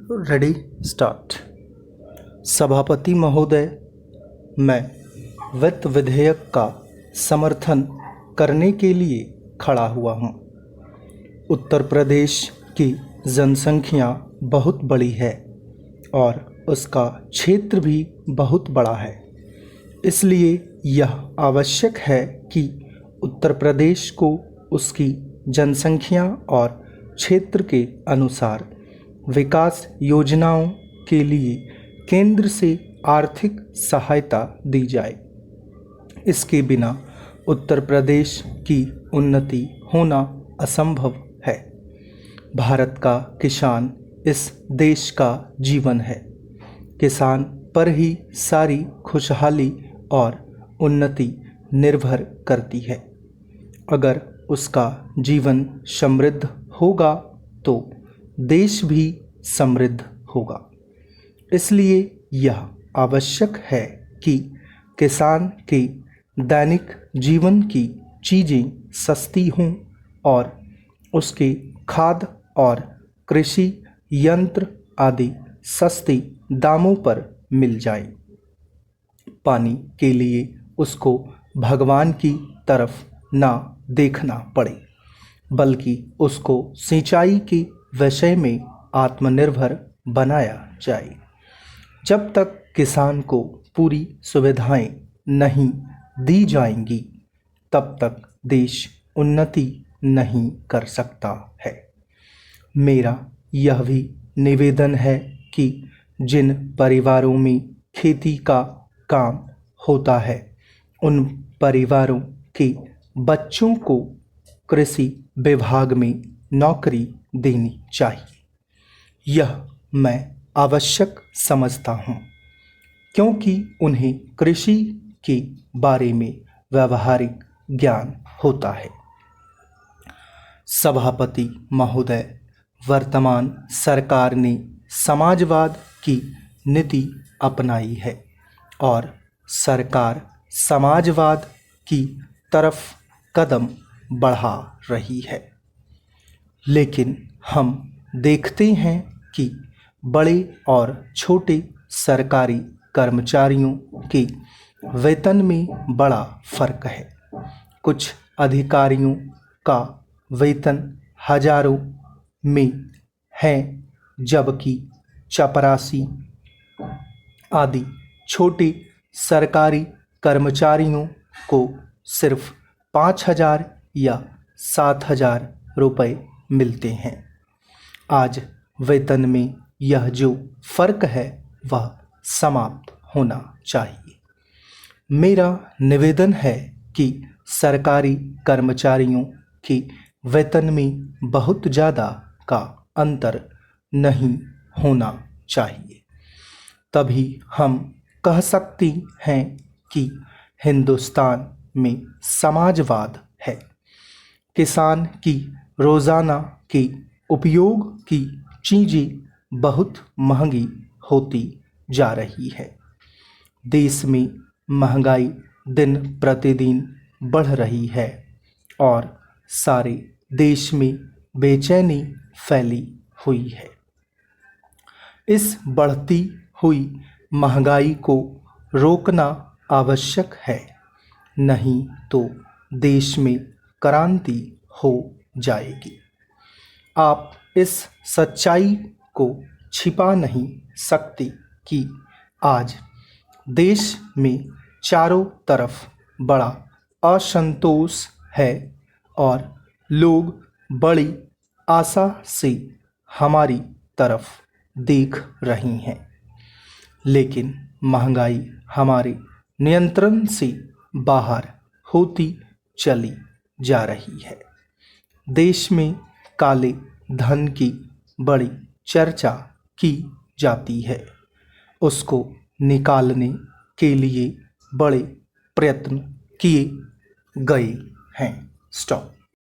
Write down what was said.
Ready start. सभापति महोदय, मैं वित्त विधेयक का समर्थन करने के लिए खड़ा हुआ हूँ। उत्तर प्रदेश की जनसंख्या बहुत बड़ी है और उसका क्षेत्र भी बहुत बड़ा है। इसलिए यह आवश्यक है कि उत्तर प्रदेश को उसकी जनसंख्या और क्षेत्र के अनुसार विकास योजनाओं के लिए केंद्र से आर्थिक सहायता दी जाए। इसके बिना उत्तर प्रदेश की उन्नति होना असंभव है। भारत का किसान इस देश का जीवन है। किसान पर ही सारी खुशहाली और उन्नति निर्भर करती है। अगर उसका जीवन समृद्ध होगा तो देश भी समृद्ध होगा। इसलिए यह आवश्यक है कि किसान के दैनिक जीवन की चीज़ें सस्ती हों और उसके खाद और कृषि यंत्र आदि सस्ते दामों पर मिल जाए। पानी के लिए उसको भगवान की तरफ ना देखना पड़े, बल्कि उसको सिंचाई के विषय में आत्मनिर्भर बनाया जाए। जब तक किसान को पूरी सुविधाएं नहीं दी जाएंगी, तब तक देश उन्नति नहीं कर सकता है। मेरा यह भी निवेदन है कि जिन परिवारों में खेती का काम होता है, उन परिवारों के बच्चों को कृषि विभाग में नौकरी देनी चाहिए। यह मैं आवश्यक समझता हूँ, क्योंकि उन्हें कृषि के बारे में व्यावहारिक ज्ञान होता है। सभापति महोदय, वर्तमान सरकार ने समाजवाद की नीति अपनाई है और सरकार समाजवाद की तरफ कदम बढ़ा रही है। लेकिन हम देखते हैं कि बड़े और छोटे सरकारी कर्मचारियों के वेतन में बड़ा फर्क है। कुछ अधिकारियों का वेतन हजारों में है, जबकि चपरासी आदि छोटे सरकारी कर्मचारियों को सिर्फ 5,000 या 7,000 रुपये मिलते हैं। आज वेतन में यह जो फर्क है वह समाप्त होना चाहिए। मेरा निवेदन है कि सरकारी कर्मचारियों के वेतन में बहुत ज़्यादा का अंतर नहीं होना चाहिए। तभी हम कह सकते हैं कि हिंदुस्तान में समाजवाद है। किसान की रोज़ाना के उपयोग की चीज़ें बहुत महंगी होती जा रही है। देश में महंगाई दिन प्रतिदिन बढ़ रही है और सारे देश में बेचैनी फैली हुई है। इस बढ़ती हुई महंगाई को रोकना आवश्यक है, नहीं तो देश में क्रांति हो जाएगी। आप इस सच्चाई को छिपा नहीं सकते कि आज देश में चारों तरफ बड़ा असंतोष है और लोग बड़ी आशा से हमारी तरफ देख रही हैं। लेकिन महंगाई हमारे नियंत्रण से बाहर होती चली जा रही है। देश में काले धन की बड़ी चर्चा की जाती है। उसको निकालने के लिए बड़े प्रयत्न किए गए हैं। स्टॉप।